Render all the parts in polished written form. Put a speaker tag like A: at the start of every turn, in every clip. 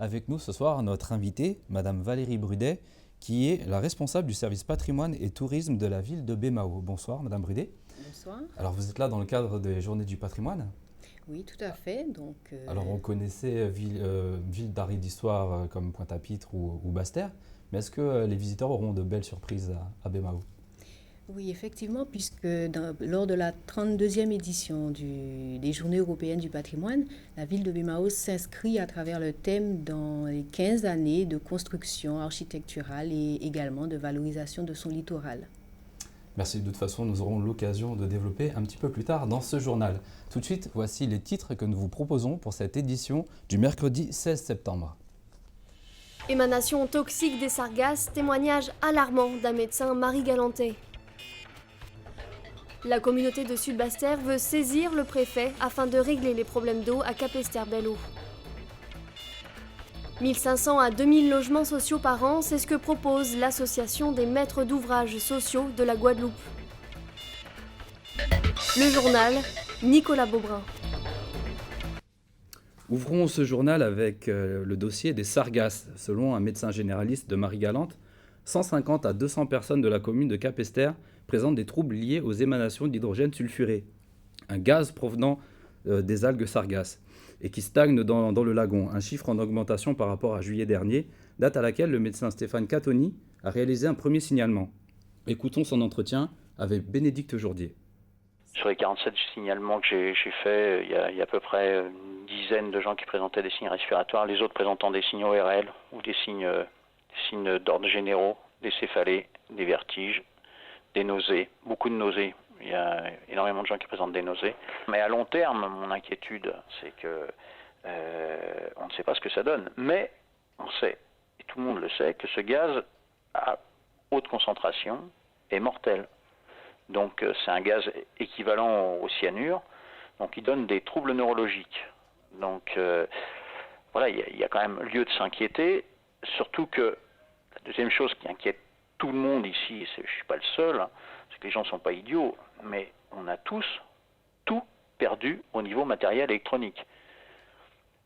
A: Avec nous ce soir, notre invitée, Madame Valérie Brudet, qui est la responsable du service patrimoine et tourisme de la ville de Baie-Mahault. Bonsoir, Madame Brudet.
B: Bonsoir.
A: Alors, vous êtes là dans le cadre des Journées du patrimoine.
B: Oui, tout à fait.
A: Alors, on connaissait ville d'art et d'histoire comme Pointe-à-Pitre ou Basse-Terre, mais est-ce que les visiteurs auront de belles surprises à Baie-Mahault?
B: Oui, effectivement, puisque lors de la 32e édition des Journées européennes du patrimoine, la ville de Baie-Mahault s'inscrit à travers le thème dans les 15 années de construction architecturale et également de valorisation de son littoral.
A: Merci, de toute façon, nous aurons l'occasion de développer un petit peu plus tard dans ce journal. Tout de suite, voici les titres que nous vous proposons pour cette édition du mercredi 16 septembre.
C: Émanation toxique des sargasses, témoignage alarmant d'un médecin Marie Galantet. La communauté de Sud-Basse-Terre veut saisir le préfet afin de régler les problèmes d'eau à Capesterre-Belle-Eau. 1500 à 2000 logements sociaux par an, c'est ce que propose l'association des maîtres d'ouvrages sociaux de la Guadeloupe. Le journal, Nicolas Beaubrun.
A: Ouvrons ce journal avec le dossier des sargasses. Selon un médecin généraliste de Marie-Galante, 150 à 200 personnes de la commune de Capesterre présentent des troubles liés aux émanations d'hydrogène sulfuré, un gaz provenant des algues sargasses, et qui stagne dans le lagon, un chiffre en augmentation par rapport à juillet dernier, date à laquelle le médecin Stéphane Catoni a réalisé un premier signalement. Écoutons son entretien avec Bénédicte Jourdier.
D: Sur les 47 signalements que j'ai fait, il y a à peu près une dizaine de gens qui présentaient des signes respiratoires, les autres présentant des signes ORL ou des signes d'ordre généraux, des céphalées, des vertiges, des nausées, beaucoup de nausées. Il y a énormément de gens qui présentent des nausées. Mais à long terme, mon inquiétude, c'est que on ne sait pas ce que ça donne. Mais on sait, et tout le monde le sait, que ce gaz à haute concentration est mortel. Donc c'est un gaz équivalent au cyanure, donc il donne des troubles neurologiques. Donc voilà, il y a quand même lieu de s'inquiéter, surtout que la deuxième chose qui inquiète tout le monde ici, et je ne suis pas le seul, c'est que les gens ne sont pas idiots, mais on a tous tout perdu au niveau matériel électronique.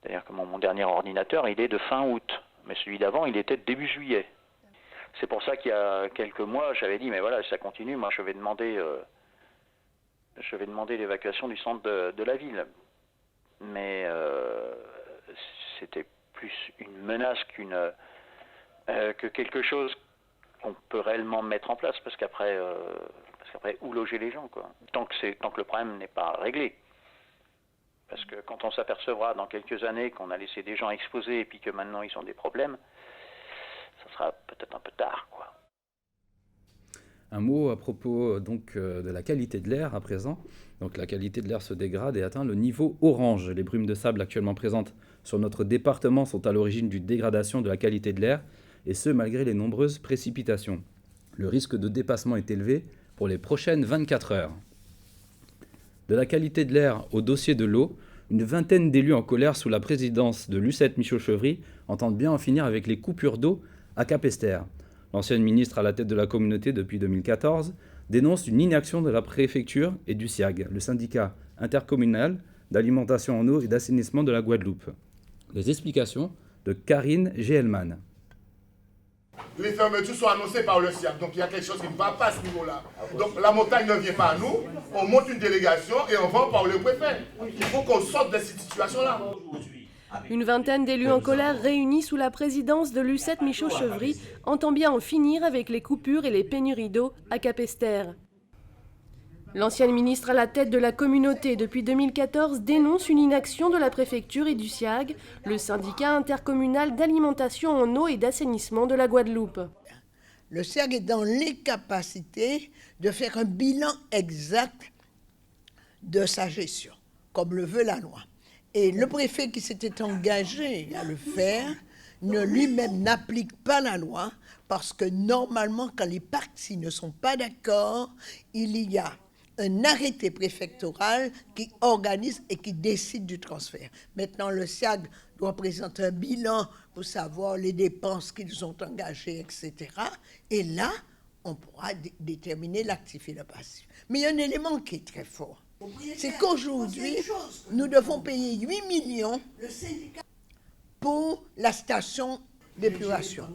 D: C'est-à-dire que mon dernier ordinateur, il est de fin août, mais celui d'avant, il était de début juillet. C'est pour ça qu'il y a quelques mois, j'avais dit, mais voilà, si ça continue, moi je vais demander l'évacuation du centre de la ville. Mais c'était plus une menace que quelque chose qu'on peut réellement mettre en place, parce qu'après, où loger les gens, quoi. Tant que le problème n'est pas réglé. Parce que quand on s'apercevra dans quelques années qu'on a laissé des gens exposés et puis que maintenant ils ont des problèmes, ça sera peut-être un peu tard, quoi.
A: Un mot à propos donc de la qualité de l'air à présent. Donc la qualité de l'air se dégrade et atteint le niveau orange. Les brumes de sable actuellement présentes sur notre département sont à l'origine d'une dégradation de la qualité de l'air, et ce malgré les nombreuses précipitations. Le risque de dépassement est élevé pour les prochaines 24 heures. De la qualité de l'air au dossier de l'eau, une vingtaine d'élus en colère sous la présidence de Lucette Michaud-Chevry entendent bien en finir avec les coupures d'eau à Capesterre. L'ancienne ministre à la tête de la communauté depuis 2014 dénonce une inaction de la préfecture et du SIAG, le syndicat intercommunal d'alimentation en eau et d'assainissement de la Guadeloupe. Les explications de Karine Géhelman.
E: Les fermetures sont annoncées par le SIAG, donc il y a quelque chose qui ne va pas à ce niveau-là. Donc la montagne ne vient pas à nous, on monte une délégation et on va par le préfet. Il faut qu'on sorte de cette situation-là.
C: Une vingtaine d'élus en colère réunis sous la présidence de Lucette Michaud-Chevry entend bien en finir avec les coupures et les pénuries d'eau à Capesterre. L'ancienne ministre à la tête de la communauté depuis 2014 dénonce une inaction de la préfecture et du SIAG, le syndicat intercommunal d'alimentation en eau et d'assainissement de la Guadeloupe.
F: Le SIAG est dans l'incapacité de faire un bilan exact de sa gestion, comme le veut la loi. Et le préfet qui s'était engagé à le faire, lui-même n'applique pas la loi, parce que normalement, quand les parties ne sont pas d'accord, il y a un arrêté préfectoral qui organise et qui décide du transfert. Maintenant, le SIAG doit présenter un bilan pour savoir les dépenses qu'ils ont engagées, etc. Et là, on pourra déterminer l'actif et le passif. Mais il y a un élément qui est très fort. C'est qu'aujourd'hui, nous devons payer 8 millions pour la station d'épuration.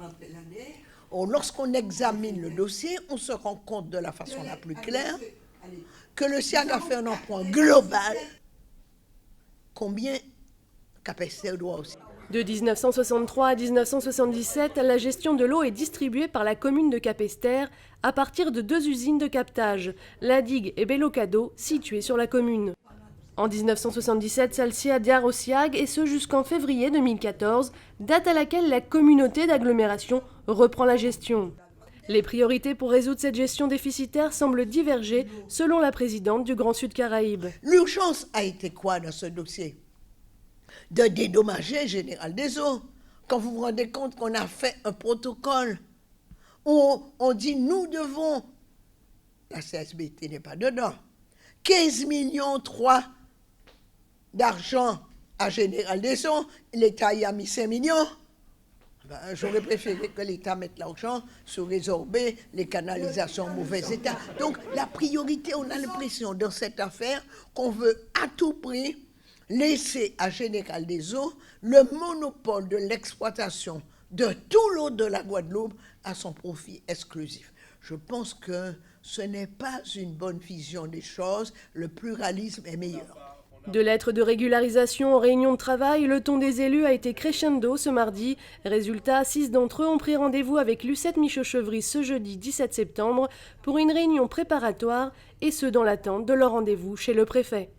F: Or, lorsqu'on examine le dossier, on se rend compte de la façon la plus claire que le SIAG a fait un emprunt global. Combien Capesterre doit aussi?
C: De 1963 à 1977, la gestion de l'eau est distribuée par la commune de Capesterre à partir de 2 usines de captage, la digue et Bellocado, situées sur la commune. En 1977, celle-ci adhère au SIAG et ce jusqu'en février 2014, date à laquelle la communauté d'agglomération reprend la gestion. Les priorités pour résoudre cette gestion déficitaire semblent diverger selon la présidente du Grand Sud Caraïbes.
F: L'urgence a été quoi dans ce dossier? De dédommager Général des Eaux. Quand vous vous rendez compte qu'on a fait un protocole où on dit nous devons, la CSBT n'est pas dedans, 15 millions 3 d'argent à Général des Eaux, l'État y a mis 5 millions. J'aurais préféré que l'État mette l'argent sur résorber les canalisations en mauvais état. Donc la priorité, on a l'impression dans cette affaire qu'on veut à tout prix laisser à Général des Eaux le monopole de l'exploitation de tout l'eau de la Guadeloupe à son profit exclusif. Je pense que ce n'est pas une bonne vision des choses. Le pluralisme est meilleur.
C: De lettres de régularisation aux réunions de travail, le ton des élus a été crescendo ce mardi. Résultat, 6 d'entre eux ont pris rendez-vous avec Lucette Michaud-Chevry ce jeudi 17 septembre pour une réunion préparatoire et ce dans l'attente de leur rendez-vous chez le préfet.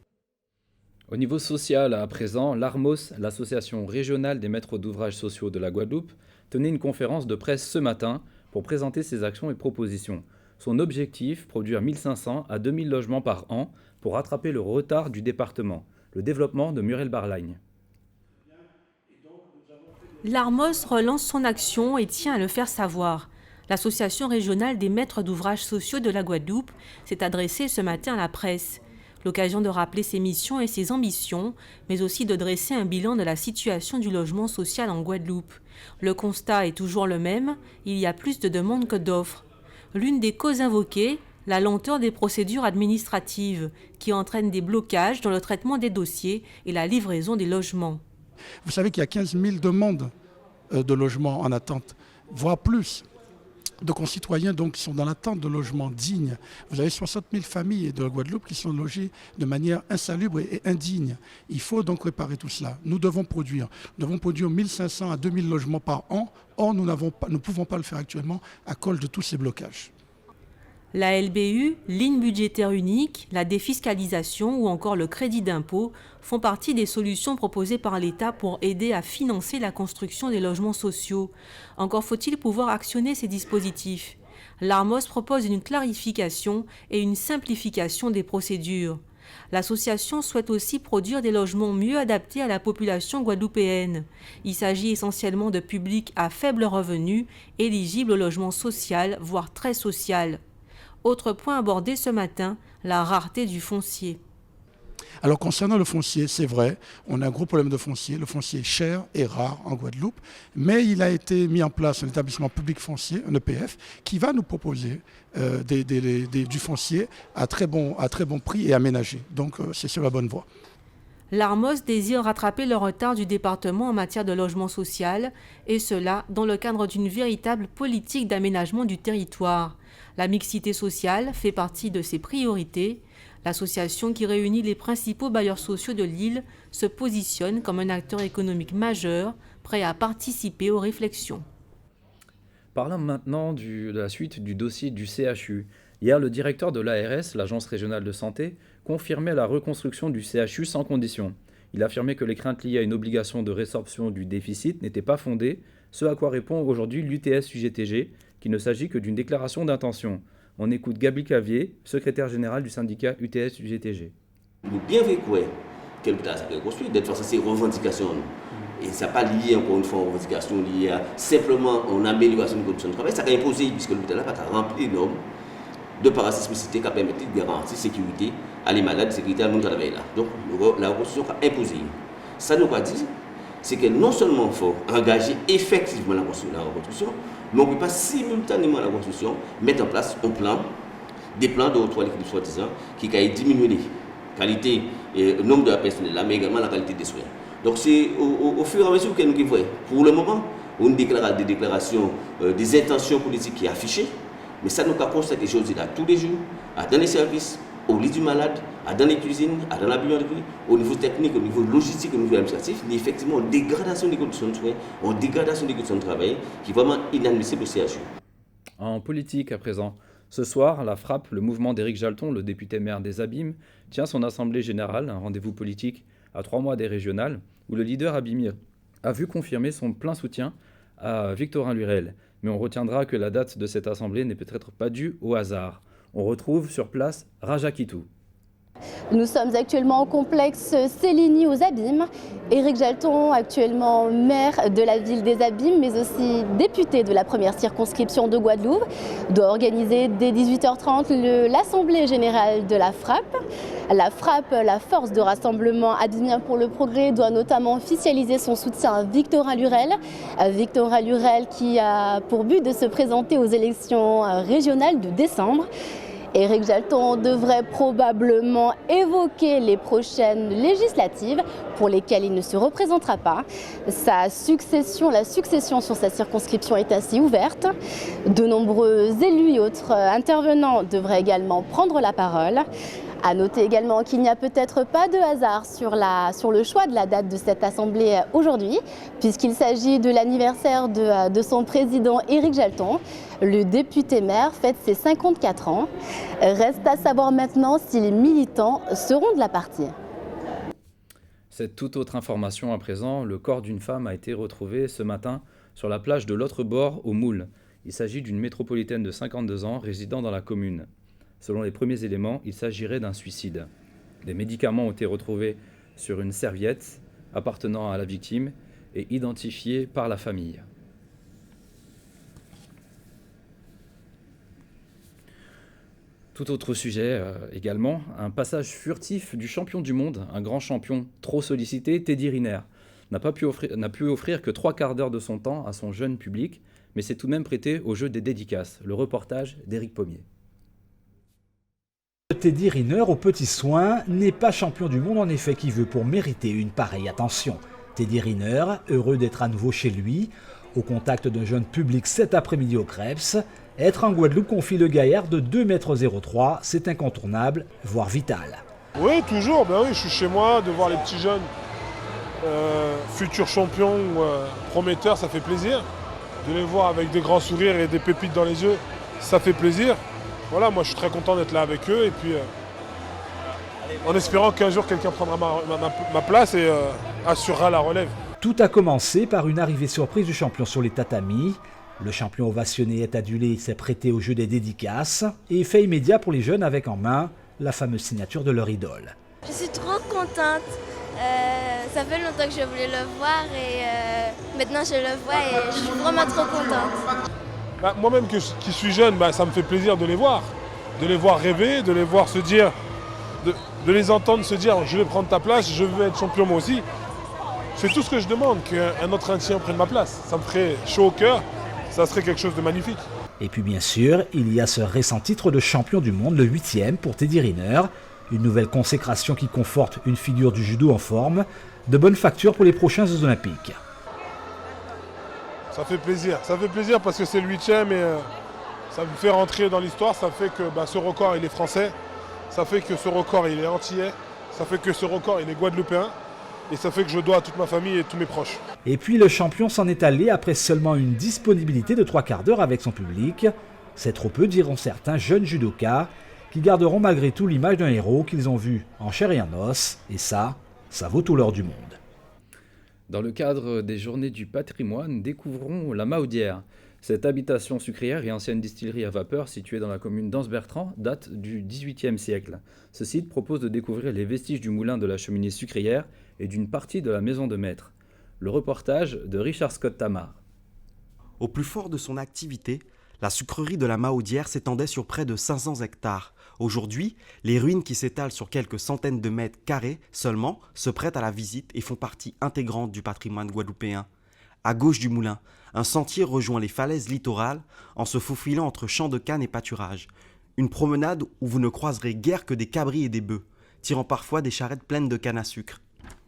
A: Au niveau social, à présent, l'ARMOS, l'association régionale des maîtres d'ouvrage sociaux de la Guadeloupe, tenait une conférence de presse ce matin pour présenter ses actions et propositions. Son objectif, produire 1500 à 2000 logements par an pour rattraper le retard du département, le développement de Murel-Barlagne.
G: L'ARMOS relance son action et tient à le faire savoir. L'Association régionale des maîtres d'ouvrage sociaux de la Guadeloupe s'est adressée ce matin à la presse. L'occasion de rappeler ses missions et ses ambitions, mais aussi de dresser un bilan de la situation du logement social en Guadeloupe. Le constat est toujours le même, il y a plus de demandes que d'offres. L'une des causes invoquées, la lenteur des procédures administratives, qui entraînent des blocages dans le traitement des dossiers et la livraison des logements.
H: Vous savez qu'il y a 15 000 demandes de logements en attente, voire plus, de concitoyens donc, qui sont dans l'attente de logements dignes. Vous avez 60 000 familles de la Guadeloupe qui sont logées de manière insalubre et indigne. Il faut donc réparer tout cela. Nous devons produire 1500 à 2000 logements par an. Or, nous ne pouvons pas le faire actuellement à cause de tous ces blocages.
G: La LBU, ligne budgétaire unique, la défiscalisation ou encore le crédit d'impôt font partie des solutions proposées par l'État pour aider à financer la construction des logements sociaux. Encore faut-il pouvoir actionner ces dispositifs. L'ARMOS propose une clarification et une simplification des procédures. L'association souhaite aussi produire des logements mieux adaptés à la population guadeloupéenne. Il s'agit essentiellement de publics à faible revenu, éligibles au logement social, voire très social. Autre point abordé ce matin, la rareté du foncier.
H: Alors concernant le foncier, c'est vrai, on a un gros problème de foncier. Le foncier est cher et rare en Guadeloupe, mais il a été mis en place un établissement public foncier, un EPF, qui va nous proposer du foncier à très bon prix et aménagé. Donc c'est sur la bonne voie.
G: L'ARMOS désire rattraper le retard du département en matière de logement social, et cela dans le cadre d'une véritable politique d'aménagement du territoire. La mixité sociale fait partie de ses priorités. L'association qui réunit les principaux bailleurs sociaux de l'île se positionne comme un acteur économique majeur, prêt à participer aux réflexions.
A: Parlons maintenant de la suite du dossier du CHU. Hier, le directeur de l'ARS, l'Agence régionale de santé, confirmait la reconstruction du CHU sans condition. Il affirmait que les craintes liées à une obligation de résorption du déficit n'étaient pas fondées, ce à quoi répond aujourd'hui l'UTS-UGTG, qu'il ne s'agit que d'une déclaration d'intention. On écoute Gabi Cavier, secrétaire général du syndicat UTS-UGTG.
I: Il est bien vrai que l'hôpital s'est reconstruit, d'être face à ces revendications. Et ça n'est pas lié, encore une fois, aux revendications liées à simplement une amélioration de conditions de travail. Ça a imposé, puisque l'hôpital n'a pas rempli les normes de parasismicité qui a permis de garantir sécurité à les malades, sécurité à le monde qui travaille là. Donc la reconstruction a imposé. Ça nous a dit, c'est que non seulement il faut engager effectivement la reconstruction, mais on ne peut pas simultanément la reconstruction mettre en place des plans de retour à l'équilibre soi-disant qui a diminué la qualité et le nombre de personnel là, mais également la qualité des soins. Donc c'est au fur et à mesure que nous voyons. Pour le moment, on déclare des déclarations, des intentions politiques qui sont affichées, mais ça nous constate quelque chose là tous les jours, dans les services, au lit du malade, dans les cuisines, dans la buanderie, au niveau technique, au niveau logistique, au niveau administratif, il y a effectivement une dégradation des conditions de soins, une dégradation des conditions de travail qui est vraiment inadmissible au CHU.
A: En politique à présent, ce soir, la Frappe, le mouvement d'Éric Jalton, le député maire des Abîmes, tient son assemblée générale, un rendez-vous politique à 3 mois des régionales, où le leader abîmien a vu confirmer son plein soutien à Victorin Lurel. Mais on retiendra que la date de cette assemblée n'est peut-être pas due au hasard. On retrouve sur place Raja Kitou.
J: Nous sommes actuellement au complexe Céligny aux Abîmes. Éric Jalton, actuellement maire de la ville des Abîmes, mais aussi député de la première circonscription de Guadeloupe, doit organiser dès 18h30 l'Assemblée générale de la Frappe. La Frappe, la force de rassemblement abîmien pour le progrès, doit notamment officialiser son soutien à Victorin Lurel. Victorin Lurel qui a pour but de se présenter aux élections régionales de décembre. Éric Jalton devrait probablement évoquer les prochaines législatives pour lesquelles il ne se représentera pas. La succession sur sa circonscription est ainsi ouverte. De nombreux élus et autres intervenants devraient également prendre la parole. À noter également qu'il n'y a peut-être pas de hasard sur le choix de la date de cette assemblée aujourd'hui, puisqu'il s'agit de l'anniversaire de son président Éric Jalton. Le député maire fête ses 54 ans. Reste à savoir maintenant si les militants seront de la partie.
A: Cette toute autre information à présent, le corps d'une femme a été retrouvé ce matin sur la plage de l'autre bord au Moule. Il s'agit d'une métropolitaine de 52 ans résidant dans la commune. Selon les premiers éléments, il s'agirait d'un suicide. Des médicaments ont été retrouvés sur une serviette appartenant à la victime et identifiés par la famille. Tout autre sujet également, un passage furtif du champion du monde, un grand champion trop sollicité, Teddy Riner, n'a pu offrir que 3 quarts d'heure de son temps à son jeune public, mais s'est tout de même prêté au jeu des dédicaces. Le reportage d'Éric Pommier.
K: Teddy Riner, aux petits soins, n'est pas champion du monde en effet qui veut pour mériter une pareille attention. Teddy Riner, heureux d'être à nouveau chez lui, au contact d'un jeune public cet après-midi au Krebs, être en Guadeloupe, confie le gaillard de 2,03 m, c'est incontournable, voire vital.
L: Oui, toujours, ben oui, je suis chez moi, de voir les petits jeunes futurs champions, prometteurs, ça fait plaisir. De les voir avec des grands sourires et des pépites dans les yeux, ça fait plaisir. Voilà, moi je suis très content d'être là avec eux et puis en espérant qu'un jour quelqu'un prendra ma place et assurera la relève.
K: Tout a commencé par une arrivée surprise du champion sur les tatamis. Le champion ovationné est adulé, s'est prêté au jeu des dédicaces et effet immédiat pour les jeunes avec en main la fameuse signature de leur idole.
M: Je suis trop contente. Ça fait longtemps que je voulais le voir et maintenant je le vois et je suis vraiment trop contente.
L: Moi-même qui suis jeune, ça me fait plaisir de les voir rêver, de les voir se dire, de les entendre se dire je vais prendre ta place, je veux être champion moi aussi. C'est tout ce que je demande, qu'un autre ancien prenne ma place. Ça me ferait chaud au cœur, ça serait quelque chose de magnifique.
K: Et puis bien sûr, il y a ce récent titre de champion du monde, le 8e pour Teddy Riner. Une nouvelle consécration qui conforte une figure du judo en forme, de bonne facture pour les prochains Jeux Olympiques.
L: Ça fait plaisir parce que c'est le 8e et ça me fait rentrer dans l'histoire, ça fait que ce record il est français, ça fait que ce record il est antillais, ça fait que ce record il est guadeloupéen et ça fait que je dois à toute ma famille et tous mes proches.
K: Et puis le champion s'en est allé après seulement une disponibilité de 3 quarts d'heure avec son public. C'est trop peu, diront certains jeunes judokas, qui garderont malgré tout l'image d'un héros qu'ils ont vu en chair et en os, et ça vaut tout l'or du monde.
A: Dans le cadre des Journées du patrimoine, découvrons la Mahaudière. Cette habitation sucrière et ancienne distillerie à vapeur située dans la commune d'Anse-Bertrand date du XVIIIe siècle. Ce site propose de découvrir les vestiges du moulin de la cheminée sucrière et d'une partie de la maison de maître. Le reportage de Richard Scott Tamar.
N: Au plus fort de son activité, la sucrerie de la Mahaudière s'étendait sur près de 500 hectares. Aujourd'hui, les ruines qui s'étalent sur quelques centaines de mètres carrés seulement se prêtent à la visite et font partie intégrante du patrimoine guadeloupéen. À gauche du moulin, un sentier rejoint les falaises littorales en se faufilant entre champs de canne et pâturage. Une promenade où vous ne croiserez guère que des cabris et des bœufs, tirant parfois des charrettes pleines de canne à sucre.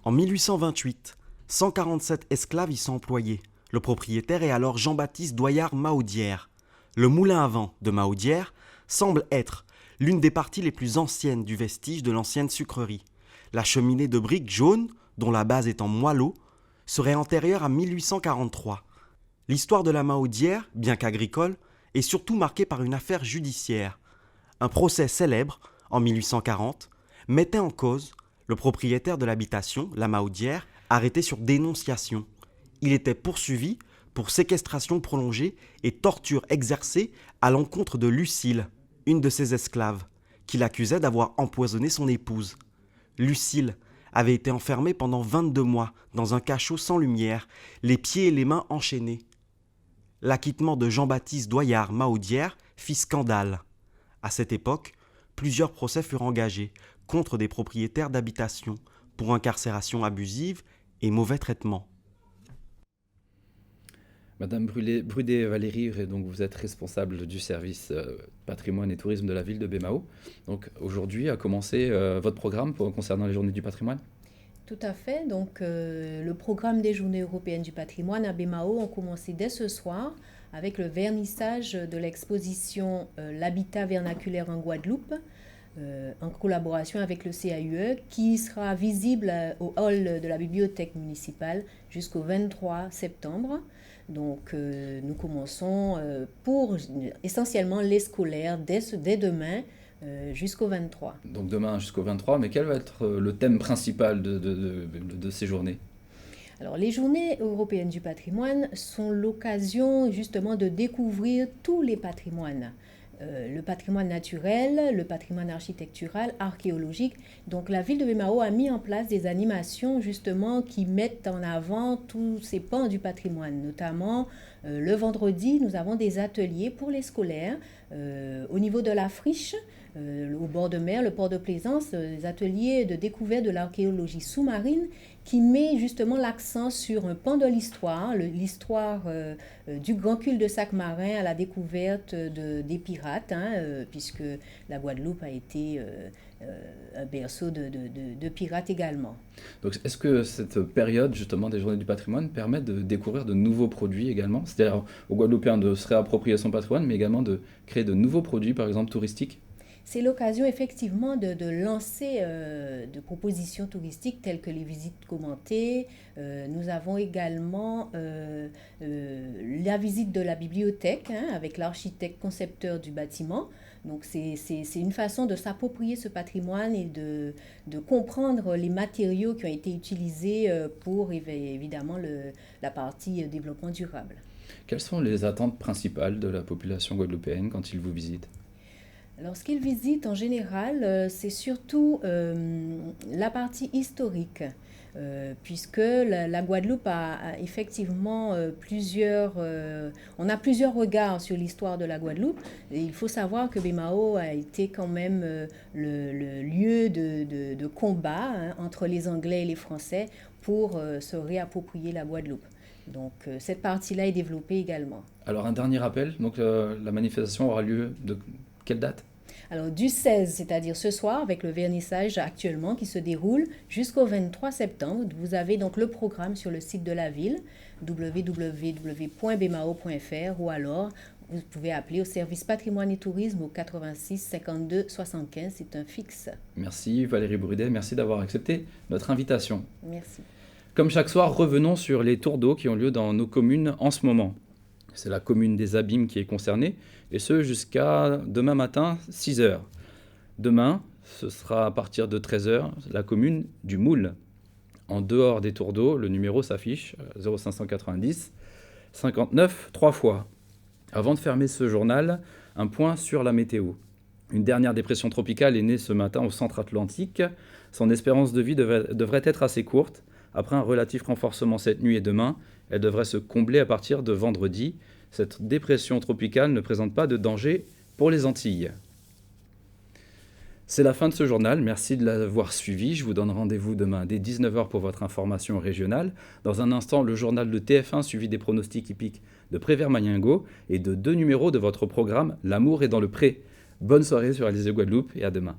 N: En 1828, 147 esclaves y sont employés. Le propriétaire est alors Jean-Baptiste Doyard Mahaudière. Le moulin à vent de Mahaudière semble être l'une des parties les plus anciennes du vestige de l'ancienne sucrerie. La cheminée de briques jaunes, dont la base est en moelleux, serait antérieure à 1843. L'histoire de la Mahaudière, bien qu'agricole, est surtout marquée par une affaire judiciaire. Un procès célèbre, en 1840, mettait en cause le propriétaire de l'habitation, la Mahaudière, arrêté sur dénonciation. Il était poursuivi pour séquestration prolongée et torture exercée à l'encontre de Lucille, une de ses esclaves, qui l'accusait d'avoir empoisonné son épouse. Lucille avait été enfermée pendant 22 mois dans un cachot sans lumière, les pieds et les mains enchaînés. L'acquittement de Jean-Baptiste Doyard Mahaudière fit scandale. À cette époque, plusieurs procès furent engagés contre des propriétaires d'habitation pour incarcération abusive et mauvais traitement.
A: Madame Brudet-Valérie, donc vous êtes responsable du service patrimoine et tourisme de la ville de Baie-Mahault. Donc aujourd'hui a commencé votre programme concernant les journées du patrimoine?
B: Tout à fait. Donc le programme des journées européennes du patrimoine à Baie-Mahault a commencé dès ce soir avec le vernissage de l'exposition L'habitat vernaculaire en Guadeloupe, en collaboration avec le CAUE, qui sera visible au hall de la bibliothèque municipale jusqu'au 23 septembre. Donc nous commençons pour essentiellement les scolaires dès demain jusqu'au 23.
A: Donc demain jusqu'au 23, mais quel va être le thème principal de ces journées?
B: Alors, les journées européennes du patrimoine sont l'occasion justement de découvrir tous les patrimoines. Le patrimoine naturel, le patrimoine architectural, archéologique. Donc la ville de Baie-Mahault a mis en place des animations justement qui mettent en avant tous ces pans du patrimoine. Notamment le vendredi, nous avons des ateliers pour les scolaires au niveau de la friche, au bord de mer, le port de Plaisance, des ateliers de découverte de l'archéologie sous-marine qui met justement l'accent sur un pan de l'histoire, l'histoire du grand cul-de-sac marin à la découverte des pirates, puisque la Guadeloupe a été un berceau de pirates également.
A: Donc est-ce que cette période justement des journées du patrimoine permet de découvrir de nouveaux produits également? C'est-à-dire aux Guadeloupéens de se réapproprier son patrimoine, mais également de créer de nouveaux produits, par exemple touristiques?
B: C'est l'occasion effectivement de lancer de propositions touristiques telles que les visites commentées. Nous avons également la visite de la bibliothèque avec l'architecte concepteur du bâtiment. Donc c'est une façon de s'approprier ce patrimoine et de comprendre les matériaux qui ont été utilisés pour évidemment la partie développement durable.
A: Quelles sont les attentes principales de la population guadeloupéenne quand ils vous visitent?
B: Alors, ce qu'ils visitent en général, c'est surtout la partie historique, puisque la Guadeloupe a effectivement on a plusieurs regards sur l'histoire de la Guadeloupe. Et il faut savoir que Baie-Mahault a été quand même le lieu de combat entre les Anglais et les Français pour se réapproprier la Guadeloupe. Donc, cette partie-là est développée également.
A: Alors, un dernier rappel, donc la manifestation aura lieu de quelle date?
B: Alors du 16, c'est-à-dire ce soir, avec le vernissage actuellement qui se déroule jusqu'au 23 septembre. Vous avez donc le programme sur le site de la ville, www.baie-mahault.fr, ou alors vous pouvez appeler au service patrimoine et tourisme au 86 52 75, c'est un fixe.
A: Merci Valérie Brudet, merci d'avoir accepté notre invitation.
B: Merci.
A: Comme chaque soir, revenons sur les tours d'eau qui ont lieu dans nos communes en ce moment. C'est la commune des Abîmes qui est concernée, et ce jusqu'à demain matin, 6h. Demain, ce sera à partir de 13h, la commune du Moule. En dehors des tours d'eau, le numéro s'affiche 0590 59 3 fois. Avant de fermer ce journal, un point sur la météo. Une dernière dépression tropicale est née ce matin au centre atlantique. Son espérance de vie devrait être assez courte. Après un relatif renforcement cette nuit et demain, elle devrait se combler à partir de vendredi. Cette dépression tropicale ne présente pas de danger pour les Antilles. C'est la fin de ce journal. Merci de l'avoir suivi. Je vous donne rendez-vous demain dès 19h pour votre information régionale. Dans un instant, le journal de TF1 suivi des pronostics hippiques de Prévert-Magningo et de 2 numéros de votre programme L'amour est dans le pré. Bonne soirée sur Alizé Guadeloupe et à demain.